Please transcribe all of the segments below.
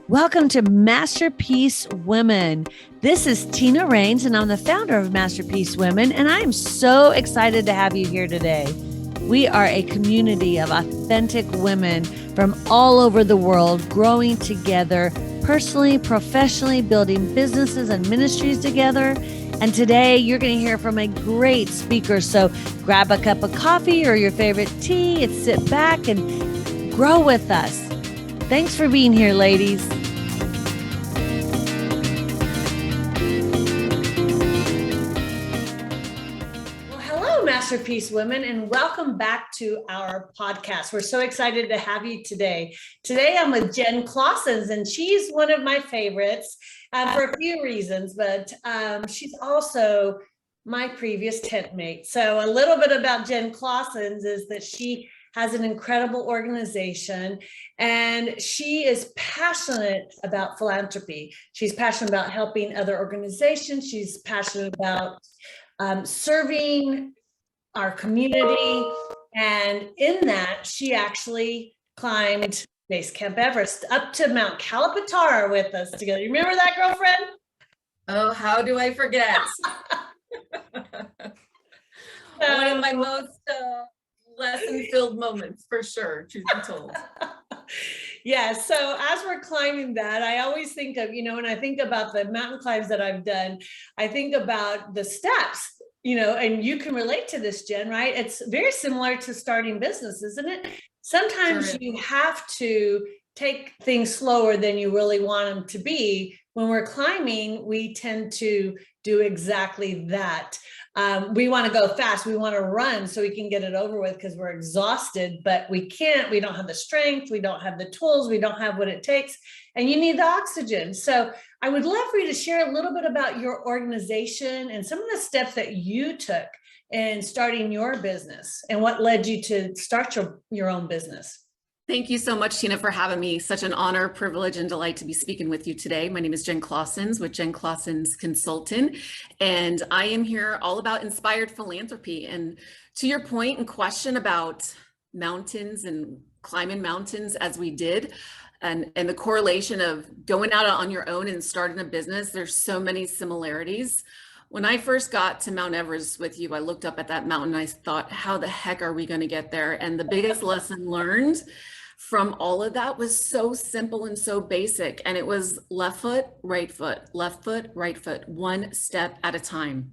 Welcome to Masterpiece Women. This is Tina Raines, and I'm the founder of Masterpiece Women, and I am so excited to have you here today. We are a community of authentic women from all over the world, growing together personally, professionally, building businesses and ministries together. And today you're going to hear from a great speaker. So grab a cup of coffee or your favorite tea and sit back and grow with us. Thanks for being here, ladies. Well, hello, Masterpiece Women, and welcome back to our podcast. We're so excited to have you today. Today, I'm with Jen Klaassens, and she's one of my favorites for a few reasons, but she's also my previous tent mate. So a little bit about Jen Klaassens is that she has an incredible organization, and she is passionate about philanthropy. She's passionate about helping other organizations. She's passionate about serving our community. And in that, she actually climbed Base Camp Everest up to Mount Kalapatara with us together. You remember that, girlfriend? Oh, how do I forget? One of my most lesson-filled moments, for sure, truth be told. Yeah, so as we're climbing that, I always think of, when I think about the mountain climbs that I've done, I think about the steps, and you can relate to this, Jen, right? It's very similar to starting business, isn't it? Sometimes Sure. You have to take things slower than you really want them to be. When we're climbing, we tend to do exactly that. We want to go fast. We want to run so we can get it over with because we're exhausted, but we can't. We don't have the strength. We don't have the tools. We don't have what it takes. And you need the oxygen. So I would love for you to share a little bit about your organization and some of the steps that you took in starting your business and what led you to start your own business. Thank you so much, Tina, for having me. Such an honor, privilege, and delight to be speaking with you today. My name is Jen Klaassens with Jen Klaassens Consultant, and I am here all about inspired philanthropy. And to your point and question about mountains and climbing mountains as we did, and the correlation of going out on your own and starting a business, there's so many similarities. When I first got to Mount Everest with you, I looked up at that mountain and I thought, how the heck are we going to get there? And the biggest lesson learned from all of that was so simple and so basic. And it was left foot, right foot, one step at a time.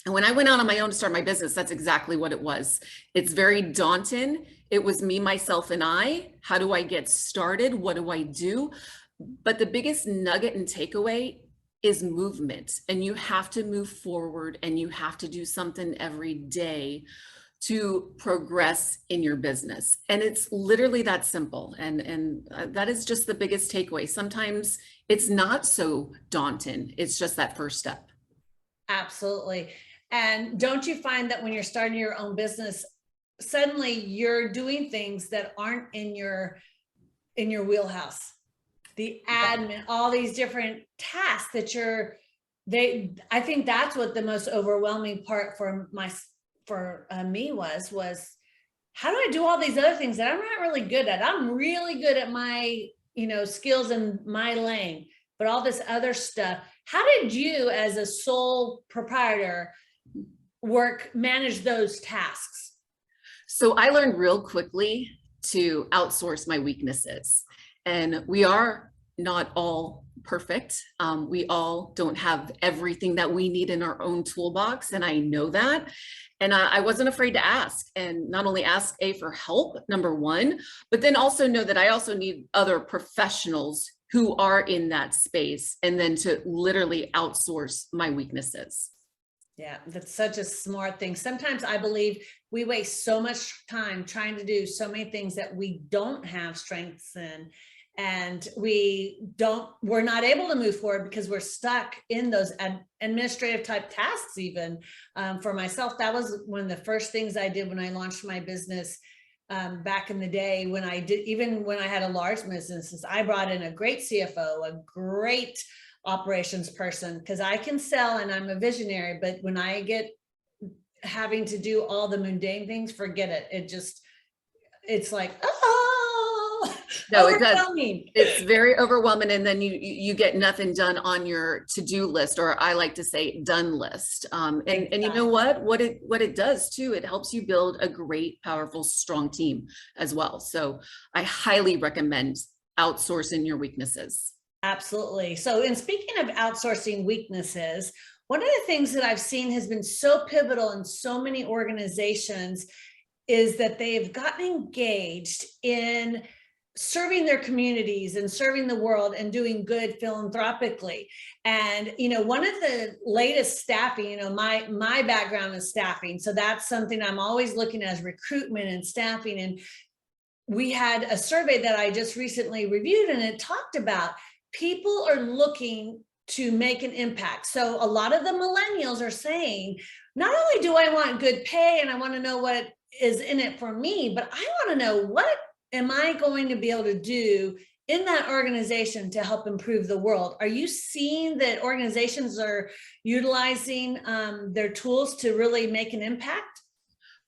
And when I went out on my own to start my business, that's exactly what it was. It's very daunting. It was me, myself, and I. How do I get started? What do I do? But the biggest nugget and takeaway is movement. And you have to move forward and you have to do something every day to progress in your business. And it's literally that simple. And that is just the biggest takeaway. Sometimes it's not so daunting. It's just that first step. Absolutely. And don't you find that when you're starting your own business, suddenly you're doing things that aren't in your wheelhouse? The admin, all these different tasks that I think that's what the most overwhelming part for me was how do I do all these other things that I'm not really good at? I'm really good at my, skills in my lane, but all this other stuff. How did you, as a sole proprietor, manage those tasks? So I learned real quickly to outsource my weaknesses. And we are not all perfect. We all don't have everything that we need in our own toolbox. And I know that. And I wasn't afraid to ask, and not only ask for help, number one, but then also know that I also need other professionals who are in that space, and then to literally outsource my weaknesses. Yeah, that's such a smart thing. Sometimes I believe we waste so much time trying to do so many things that we don't have strengths in. And we're not able to move forward because we're stuck in those administrative type tasks. Even for myself, that was one of the first things I did when I launched my business back in the day. Even when I had a large business, I brought in a great CFO, a great operations person, because I can sell and I'm a visionary. But when I get having to do all the mundane things, forget it. It's like, oh, No, it does. Overwhelming. It's very overwhelming, and then you get nothing done on your to-do list, or I like to say done list. And you know what it does too, it helps you build a great, powerful, strong team as well. So I highly recommend outsourcing your weaknesses. Absolutely. So, in speaking of outsourcing weaknesses, one of the things that I've seen has been so pivotal in so many organizations is that they've gotten engaged in serving their communities and serving the world and doing good philanthropically. And, one of the latest staffing, my background is staffing. So that's something I'm always looking at, as recruitment and staffing. And we had a survey that I just recently reviewed, and it talked about people are looking to make an impact. So a lot of the millennials are saying, not only do I want good pay and I want to know what is in it for me, but I want to know what am I going to be able to do in that organization to help improve the world. Are you seeing that organizations are utilizing their tools to really make an impact?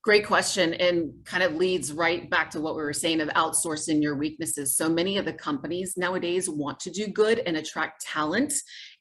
Great question, and kind of leads right back to what we were saying of outsourcing your weaknesses. So many of the companies nowadays want to do good and attract talent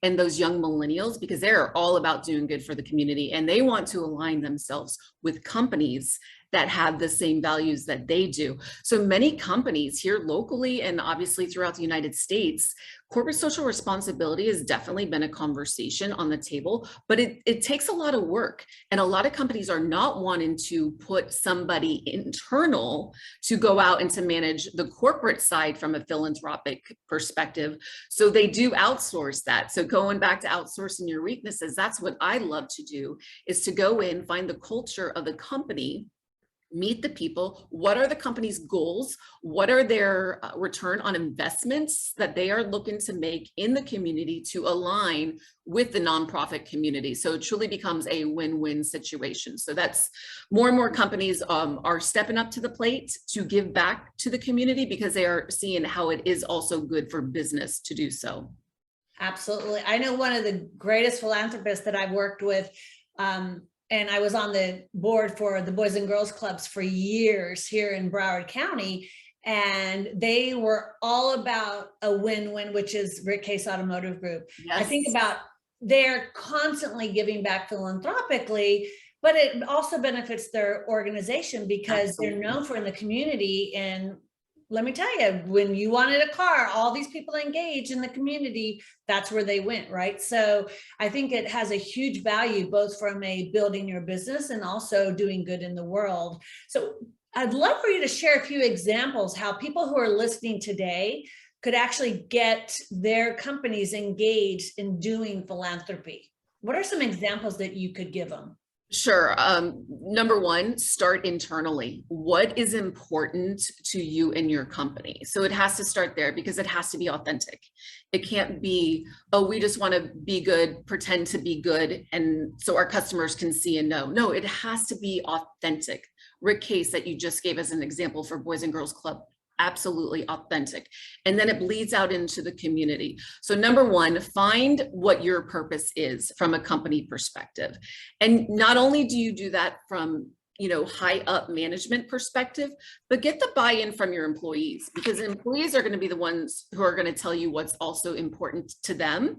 and those young millennials, because they're all about doing good for the community, and they want to align themselves with companies that have the same values that they do. So many companies here locally and obviously throughout the United States, corporate social responsibility has definitely been a conversation on the table, but it takes a lot of work. And a lot of companies are not wanting to put somebody internal to go out and to manage the corporate side from a philanthropic perspective. So they do outsource that. So going back to outsourcing your weaknesses, that's what I love to do, is to go in, find the culture of the company, meet the people. What are the company's goals? What are their return on investments that they are looking to make in the community to align with the nonprofit community? So it truly becomes a win-win situation. So that's more and more companies are stepping up to the plate to give back to the community, because they are seeing how it is also good for business to do so. Absolutely. I know one of the greatest philanthropists that I've worked with, and I was on the board for the Boys and Girls Clubs for years here in Broward County. And they were all about a win-win, which is Rick Case Automotive Group. Yes. I think about they're constantly giving back philanthropically, but it also benefits their organization because Absolutely. They're known for in the community. And let me tell you, when you wanted a car, all these people engaged in the community, that's where they went, right? So I think it has a huge value, both from a building your business and also doing good in the world. So I'd love for you to share a few examples how people who are listening today could actually get their companies engaged in doing philanthropy. What are some examples that you could give them? Sure. Number one, start internally. What is important to you and your company? So it has to start there, because it has to be authentic. It can't be, oh, we just want to be good, pretend to be good, and so our customers can see and know. No, it has to be authentic. Rick Case that you just gave as an example for Boys and Girls Club, absolutely authentic. And then it bleeds out into the community. So number one, find what your purpose is from a company perspective. And not only do you do that from, high up management perspective, but get the buy-in from your employees, because employees are going to be the ones who are going to tell you what's also important to them.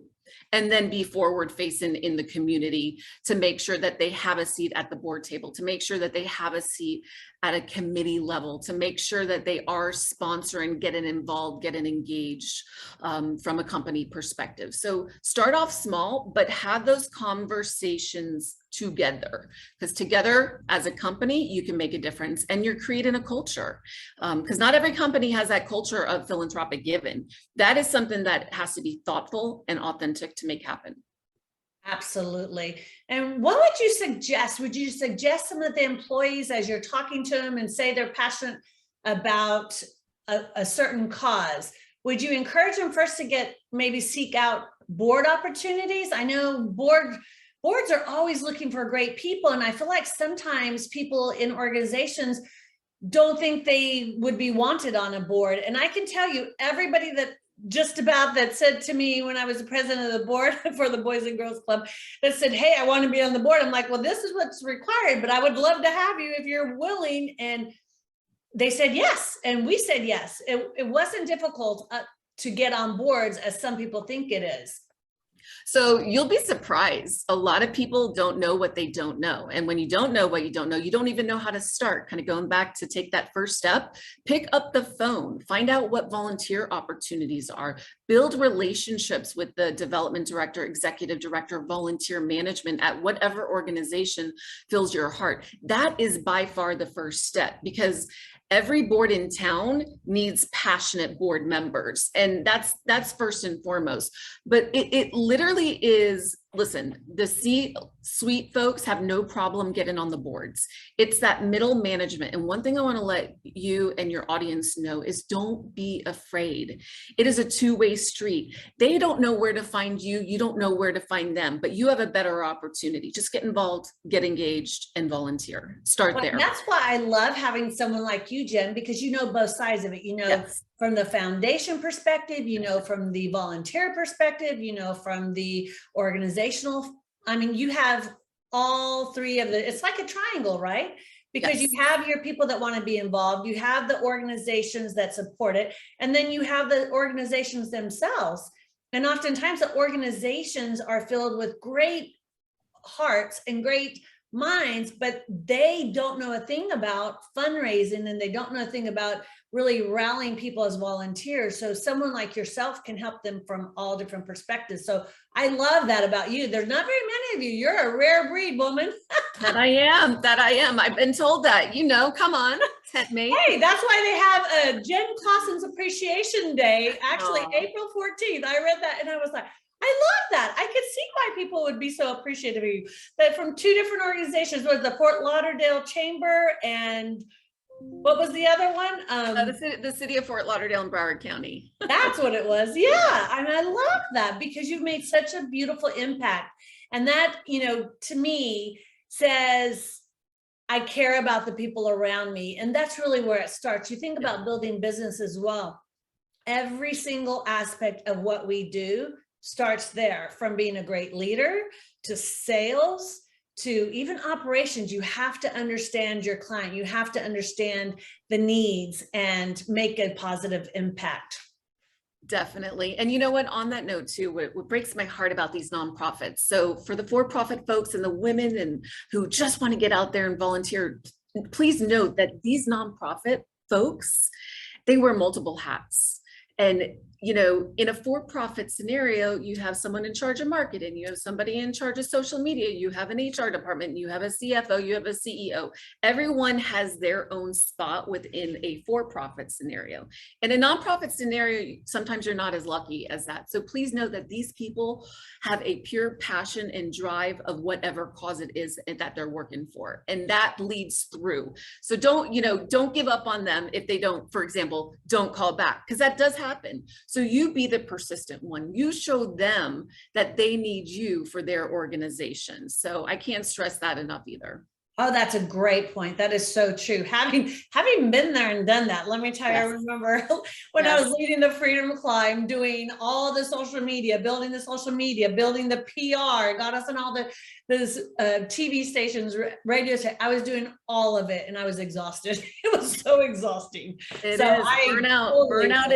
And then be forward facing in the community to make sure that they have a seat at the board table, to make sure that they have a seat at a committee level, to make sure that they are sponsoring, getting involved, getting engaged from a company perspective. So start off small, but have those conversations together, because together as a company, you can make a difference, and you're creating a culture, because not every company has that culture of philanthropic giving. That is something that has to be thoughtful and authentic to make happen. Absolutely. And what would you suggest? Would you suggest some of the employees, as you're talking to them and say they're passionate about a certain cause, would you encourage them first to maybe seek out board opportunities? I know boards are always looking for great people. And I feel like sometimes people in organizations don't think they would be wanted on a board. And I can tell you, everybody that said to me when I was the president of the board for the Boys and Girls Club, that said, hey, I want to be on the board. I'm like, well, this is what's required, but I would love to have you if you're willing. And they said yes, and we said yes. It wasn't difficult to get on boards as some people think it is. So you'll be surprised. A lot of people don't know what they don't know. And when you don't know what you don't know, you don't even know how to start. Kind of going back to take that first step, pick up the phone, find out what volunteer opportunities are, build relationships with the development director, executive director, volunteer management at whatever organization fills your heart. That is by far the first step, because every board in town needs passionate board members. And that's first and foremost. But it literally is, listen, the C-suite folks have no problem getting on the boards. It's that middle management. And one thing I want to let you and your audience know is don't be afraid. It is a two-way street. They don't know where to find you. You don't know where to find them, but you have a better opportunity. Just get involved, get engaged, and volunteer. Start there. That's why I love having someone like you, Jen, because you know both sides of it. You know, yes. From the foundation perspective, you know, from the volunteer perspective, you know, from the organizational. I mean, you have all three of it's like a triangle, right? Because yes. You have your people that want to be involved, you have the organizations that support it, and then you have the organizations themselves. And oftentimes the organizations are filled with great hearts and great minds, but they don't know a thing about fundraising, and they don't know a thing about really rallying people as volunteers. So someone like yourself can help them from all different perspectives. So I love that about you. There's not very many of you. You're a rare breed, woman. That I am. I've been told that, you know, come on, tent mate. Hey, that's why they have a Jen Klaassens Appreciation Day, actually April 14th. I read that and I was like, I love that. I could see why people would be so appreciative of you. But from two different organizations, was the Fort Lauderdale Chamber and what was the other one? The City of Fort Lauderdale in Broward County. That's what it was. Yeah. And I love that because you've made such a beautiful impact. And that, you know, to me says, I care about the people around me. And that's really where it starts. You think about building business as well. Every single aspect of what we do starts there, from being a great leader to sales to even operations. You have to understand your client. You have to understand the needs and make a positive impact. Definitely. And you know what, on that note too, what breaks my heart about these nonprofits. So for the for-profit folks and the women and who just want to get out there and volunteer, please note that these nonprofit folks, they wear multiple hats. And you know, in a for-profit scenario, you have someone in charge of marketing, you have somebody in charge of social media, you have an HR department, you have a CFO, you have a CEO. Everyone has their own spot within a for-profit scenario. In a nonprofit scenario, sometimes you're not as lucky as that. So please know that these people have a pure passion and drive of whatever cause it is that they're working for. And that leads through. So don't give up on them if they don't, for example, don't call back, because that does happen. So you be the persistent one. You show them that they need you for their organization. So I can't stress that enough either. Oh, that's a great point. That is so true. Having been there and done that, let me tell you, I remember when I was leading the Freedom Climb, doing all the social media, building the social media, building the PR, got us on all those TV stations, radio stations. I was doing all of it and I was exhausted. It was so exhausting. Burnout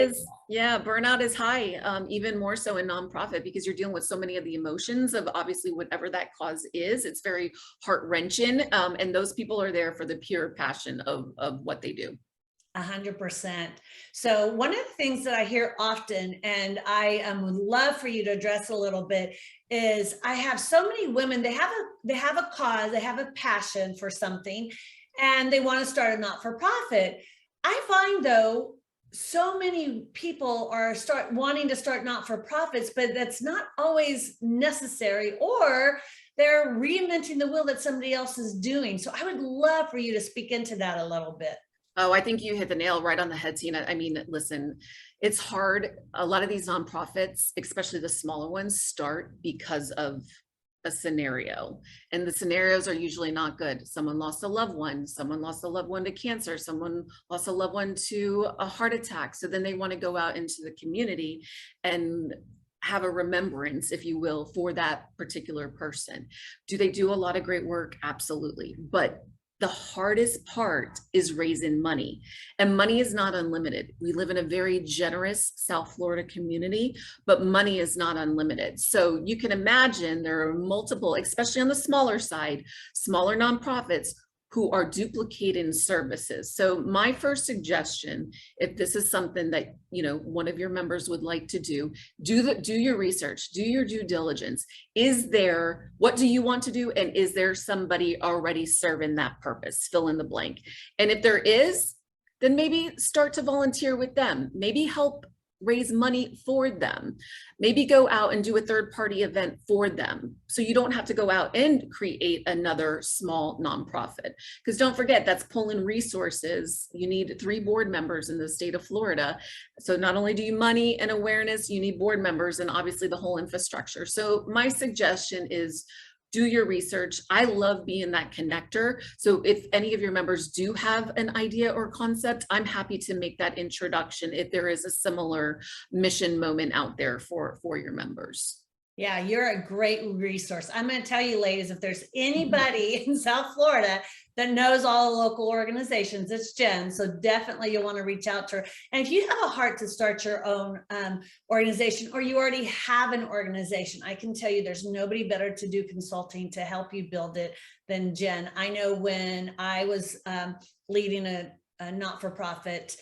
is high, even more so in nonprofit, because you're dealing with so many of the emotions of obviously whatever that cause is. It's very heart-wrenching. And those people are there for the pure passion of what they do. 100%. So one of the things that I hear often, and I would love for you to address a little bit, is I have so many women, they have a cause, they have a passion for something, and they want to start a not-for-profit. I find though, so many people are wanting to start not-for-profits, but that's not always necessary, or they're reinventing the wheel that somebody else is doing. So I would love for you to speak into that a little bit. Oh, I think you hit the nail right on the head, Tina. I mean, listen, it's hard. A lot of these nonprofits, especially the smaller ones, start because of a scenario, and the scenarios are usually not good. Someone lost a loved one, someone lost a loved one to cancer, someone lost a loved one to a heart attack. So then they want to go out into the community and have a remembrance, if you will, for that particular person. Do they do a lot of great work? Absolutely. But The hardest part is raising money, and money is not unlimited. We live in a very generous South Florida community, but money is not unlimited. So you can imagine there are multiple, especially on the smaller side, smaller nonprofits who are duplicating services. So my first suggestion, if this is something that, you know, one of your members would like to do your research, do your due diligence. What do you want to do? And is there somebody already serving that purpose? Fill in the blank. And if there is, then maybe start to volunteer with them. Maybe help raise money for them. Maybe go out and do a third-party event for them. So you don't have to go out and create another small nonprofit. Because don't forget, that's pulling resources. You need 3 board members in the state of Florida. So not only do you money and awareness, you need board members and obviously the whole infrastructure. So my suggestion is do your research. I love being that connector. So if any of your members do have an idea or concept, I'm happy to make that introduction if there is a similar mission moment out there for your members. Yeah, you're a great resource. I'm going to tell you, ladies, if there's anybody in South Florida that knows all the local organizations, it's Jen. So definitely you'll want to reach out to her. And if you have a heart to start your own organization, or you already have an organization, I can tell you there's nobody better to do consulting to help you build it than Jen. I know when I was leading a not-for-profit,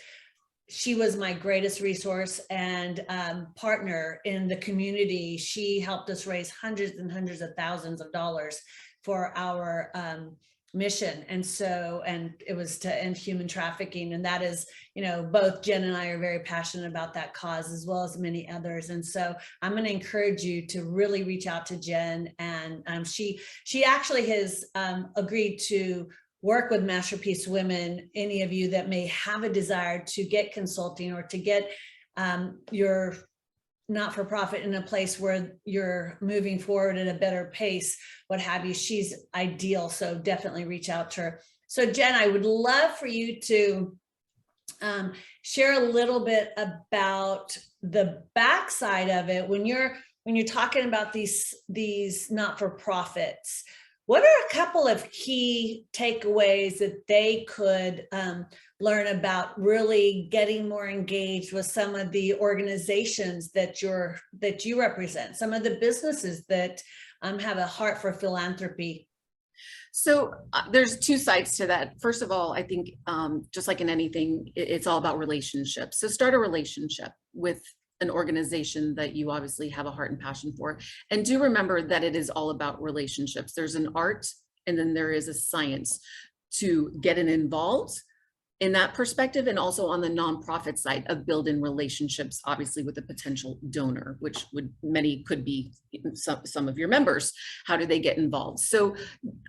she was my greatest resource and partner in the community. She helped us raise hundreds and hundreds of thousands of dollars for our mission. And it was to end human trafficking. And that is, you know, both Jen and I are very passionate about that cause, as well as many others. And so I'm going to encourage you to really reach out to Jen. And she actually has agreed to work with Masterpiece Women, any of you that may have a desire to get consulting or to get your not-for-profit in a place where you're moving forward at a better pace, what have you. She's ideal. So definitely reach out to her. So Jen, I would love for you to share a little bit about the backside of it when you're talking about these not-for-profits. What are a couple of key takeaways that they could learn about really getting more engaged with some of the organizations that you represent, some of the businesses that have a heart for philanthropy? So there's 2 sides to that. First of all, I think just like in anything, it's all about relationships. So start a relationship with an organization that you obviously have a heart and passion for. And do remember that it is all about relationships. There's an art and then there is a science to getting involved in that perspective, and also on the nonprofit side of building relationships, obviously with a potential donor, which many could be some of your members. How do they get involved? So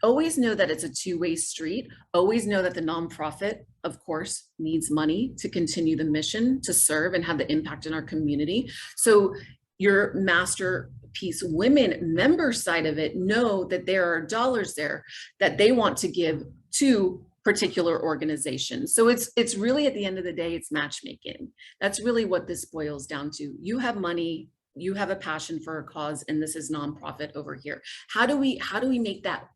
always know that it's a 2-way street. Always know that the nonprofit, of course, needs money to continue the mission, to serve and have the impact in our community. So your Masterpiece Women member side of it, know that there are dollars there that they want to give to particular organizations. So it's really, at the end of the day, it's matchmaking. That's really what this boils down to. You have money, you have a passion for a cause, and this is nonprofit over here. How do we make that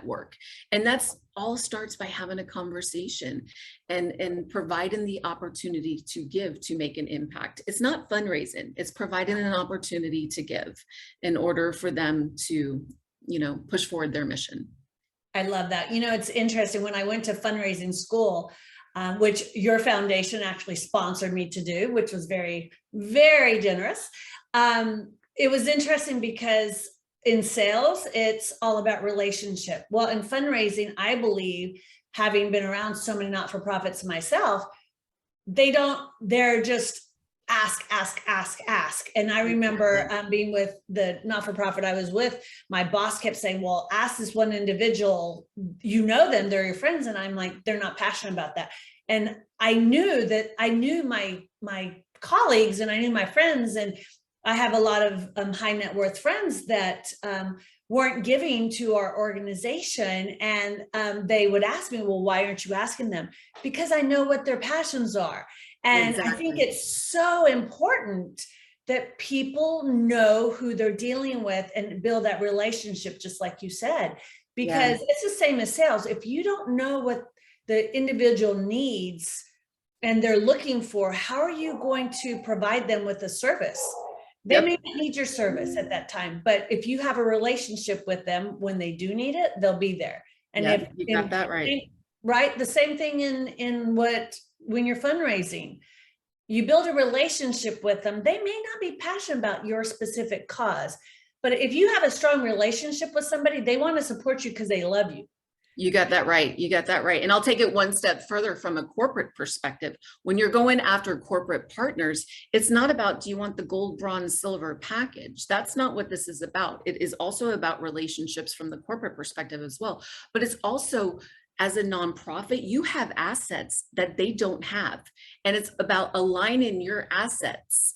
work? And that's all starts by having a conversation and providing the opportunity to give, to make an impact. It's not fundraising, it's providing an opportunity to give in order for them to, you know, push forward their mission. I love that. You know, it's interesting. When I went to fundraising school, which your foundation actually sponsored me to do, which was very, very generous. It was interesting because in sales, it's all about relationship. Well, in fundraising, I believe, having been around so many not-for-profits myself, they're just ask. And I remember being with the not-for-profit I was with, my boss kept saying, well, ask this one individual, you know them, they're your friends. And I'm like, they're not passionate about that. And I knew my colleagues and I knew my friends, and I have a lot of high net worth friends that weren't giving to our organization. And they would ask me, well, why aren't you asking them? Because I know what their passions are. And exactly. I think it's so important that people know who they're dealing with and build that relationship, just like you said. because it's the same as sales. If you don't know what the individual needs and they're looking for, how are you going to provide them with a service? They may not need your service at that time, but if you have a relationship with them, when they do need it, they'll be there. And if you got that right. Right, the same thing when you're fundraising, you build a relationship with them. They may not be passionate about your specific cause, but if you have a strong relationship with somebody, they want to support you because they love you. You got that right. You got that right. And I'll take it one step further from a corporate perspective. When you're going after corporate partners, it's not about, do you want the gold, bronze, silver package? That's not what this is about. It is also about relationships from the corporate perspective as well. But it's also, as a nonprofit, you have assets that they don't have. And it's about aligning your assets.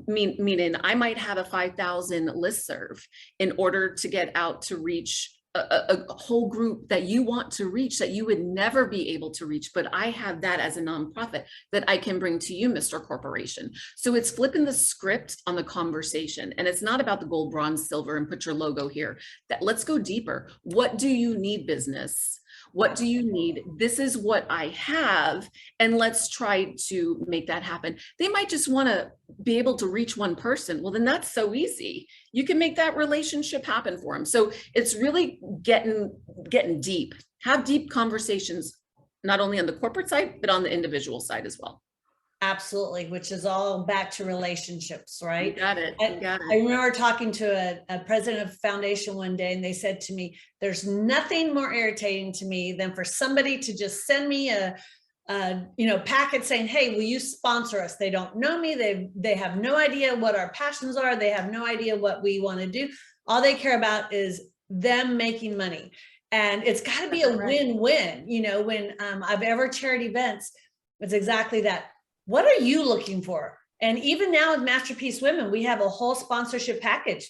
Meaning I might have a 5,000 listserv in order to get out to reach a whole group that you want to reach that you would never be able to reach, but I have that as a nonprofit that I can bring to you, Mr. Corporation. So it's flipping the script on the conversation, and it's not about the gold, bronze, silver, and put your logo here. Let's go deeper. What do you need, business? What do you need? This is what I have, and let's try to make that happen. They might just want to be able to reach one person. Well, then that's so easy. You can make that relationship happen for them. So it's really getting deep. Have deep conversations, not only on the corporate side, but on the individual side as well. Absolutely, which is all back to relationships, right? You got it. You got it. I remember talking to a president of a foundation one day, and they said to me, there's nothing more irritating to me than for somebody to just send me a packet saying, hey, will you sponsor us? They don't know me. They have no idea what our passions are. They have no idea what we want to do. All they care about is them making money. And it's got to be a win-win. When I've ever chaired events, it's exactly that. What are you looking for? And even now with Masterpiece Women, we have a whole sponsorship package.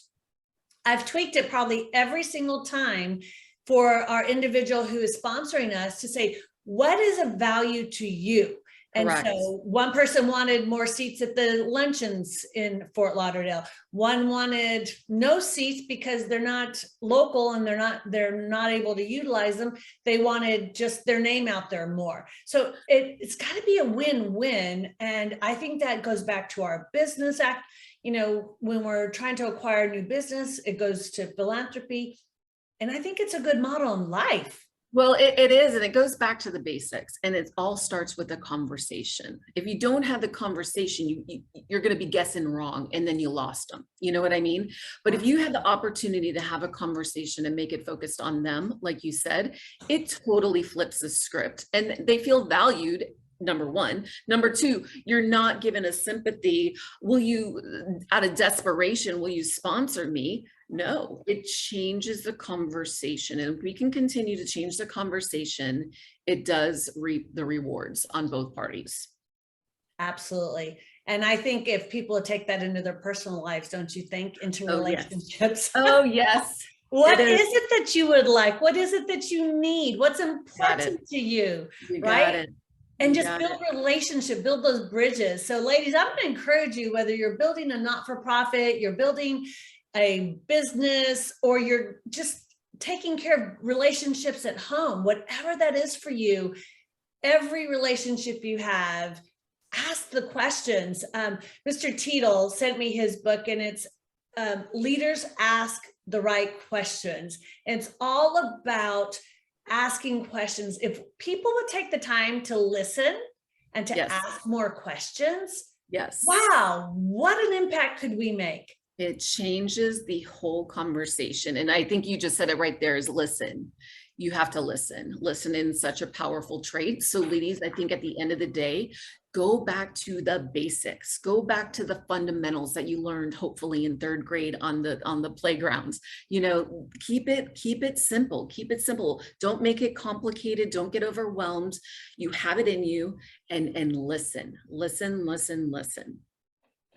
I've tweaked it probably every single time for our individual who is sponsoring us to say, what is of value to you? And Correct. So one person wanted more seats at the luncheons in Fort Lauderdale. One wanted no seats because they're not local and they're not able to utilize them. They wanted just their name out there more. So it's got to be a win-win. And I think that goes back to our business act. When we're trying to acquire new business, it goes to philanthropy. And I think it's a good model in life. Well, it is, and it goes back to the basics, and it all starts with a conversation. If you don't have the conversation, you're going to be guessing wrong, and then you lost them. You know what I mean? But if you have the opportunity to have a conversation and make it focused on them, like you said, it totally flips the script, and they feel valued. Number one. Number two, you're not given a sympathy. Out of desperation, will you sponsor me? No, it changes the conversation. And if we can continue to change the conversation, it does reap the rewards on both parties. Absolutely. And I think if people take that into their personal lives, don't you think, into relationships? Yes. Oh, yes. What is it that you would like? What is it that you need? What's important to you? You right? got it. And just build relationship, build those bridges. So ladies, I'm going to encourage you, whether you're building a not-for-profit, you're building a business, or you're just taking care of relationships at home, whatever that is for you, every relationship you have, ask the questions. Mr. Teetle sent me his book, and it's Leaders Ask the Right Questions. It's all about asking questions. If people would take the time to listen and to ask more questions, wow, what an impact could we make? It changes the whole conversation. And I think you just said it right there, is listen. You have to listen. Listen is such a powerful trait. So ladies, I think at the end of the day, go back to the basics, go back to the fundamentals that you learned hopefully in third grade on the playgrounds. Keep it simple, keep it simple. Don't make it complicated. Don't get overwhelmed. You have it in you, and listen.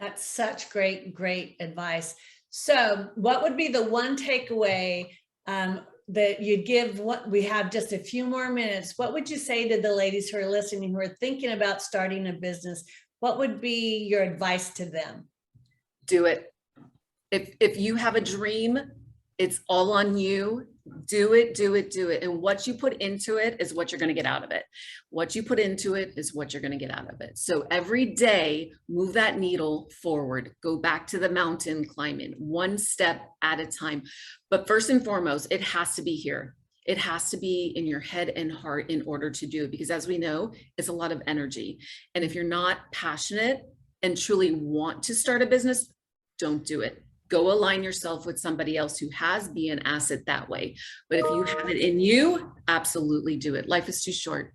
That's such great advice. So what would be the one takeaway that you'd give? What we have just a few more minutes. What would you say to the ladies who are listening, who are thinking about starting a business? What would be your advice to them? Do it. If you have a dream, it's all on you. Do it, do it, do it. And what you put into it is what you're going to get out of it. What you put into it is what you're going to get out of it. So every day, move that needle forward. Go back to the mountain climbing, one step at a time. But first and foremost, it has to be here. It has to be in your head and heart in order to do it, because as we know, it's a lot of energy. And if you're not passionate and truly want to start a business, don't do it. Go align yourself with somebody else who has, be an asset that way. But if you have it in you, absolutely do it. Life is too short.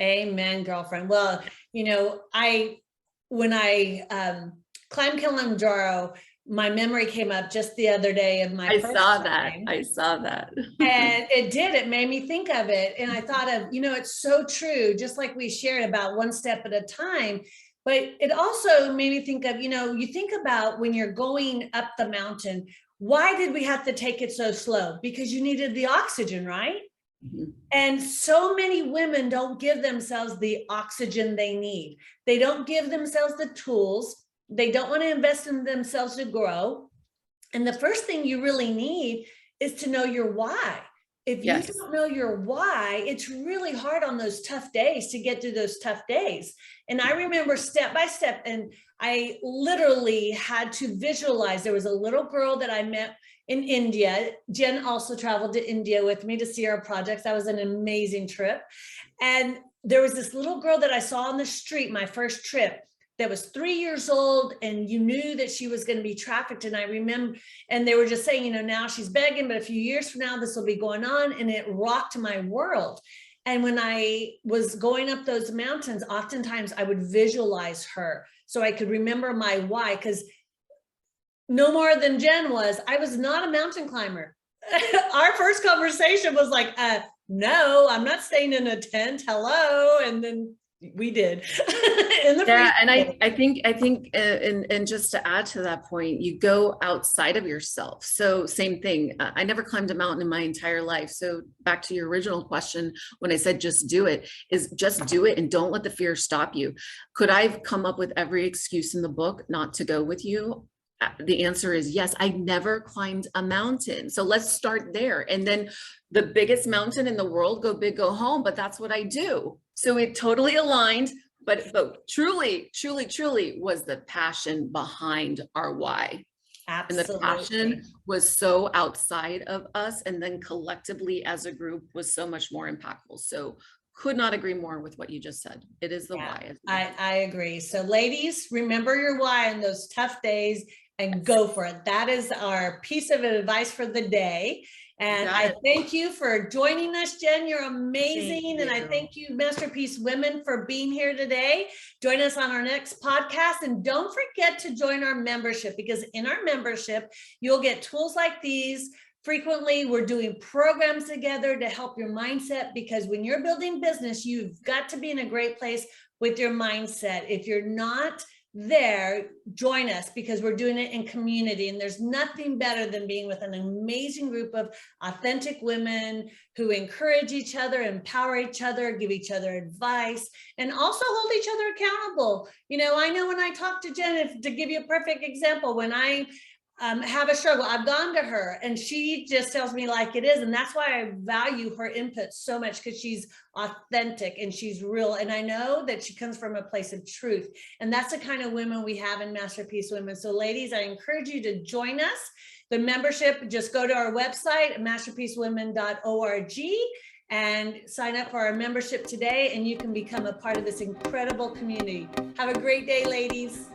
Amen, girlfriend. Well, when I climbed Kilimanjaro, my memory came up just the other day of my first time. I saw that. And it made me think of it. And I thought of, it's so true, just like we shared about one step at a time. But it also made me think of, you think about when you're going up the mountain, why did we have to take it so slow? Because you needed the oxygen, right? Mm-hmm. And so many women don't give themselves the oxygen they need. They don't give themselves the tools. They don't want to invest in themselves to grow. And the first thing you really need is to know your why. If you don't know your why, it's really hard on those tough days to get through those tough days. And I remember step by step, and I literally had to visualize. There was a little girl that I met in India. Jen also traveled to India with me to see our projects. That was an amazing trip. And there was this little girl that I saw on the street, my first trip, that was 3 years old, and you knew that she was going to be trafficked. And I remember, and they were just saying, now she's begging, but a few years from now, this will be going on. And it rocked my world. And when I was going up those mountains, oftentimes I would visualize her so I could remember my why, because no more than Jen was, I was not a mountain climber. Our first conversation was like, no, I'm not staying in a tent. Hello. And then we did. And I think, and just to add to that point, you go outside of yourself. So same thing. I never climbed a mountain in my entire life. So back to your original question, when I said just do it, is just do it and don't let the fear stop you. Could I have come up with every excuse in the book not to go with you? The answer is yes. I never climbed a mountain. So let's start there. And then the biggest mountain in the world, go big, go home. But that's what I do. So it totally aligned. But truly was the passion behind our why. Absolutely. And the passion was so outside of us. And then collectively as a group was so much more impactful. So could not agree more with what you just said. It is the why. I agree. So ladies, remember your why in those tough days and go for it. That is our piece of advice for the day. And I thank you for joining us, Jen. You're amazing. And I thank you, Masterpiece Women, for being here today. Join us on our next podcast. And don't forget to join our membership, because in our membership, you'll get tools like these. Frequently, we're doing programs together to help your mindset, because when you're building business, you've got to be in a great place with your mindset. If you're not there, join us, because we're doing it in community. And there's nothing better than being with an amazing group of authentic women who encourage each other, empower each other, give each other advice, and also hold each other accountable. I know when I talk to Jen, to give you a perfect example, when I have a struggle, I've gone to her and she just tells me like it is. And that's why I value her input so much, because she's authentic and she's real. And I know that she comes from a place of truth. And that's the kind of women we have in Masterpiece Women. So ladies, I encourage you to join us. The membership, just go to our website, masterpiecewomen.org, and sign up for our membership today. And you can become a part of this incredible community. Have a great day, ladies.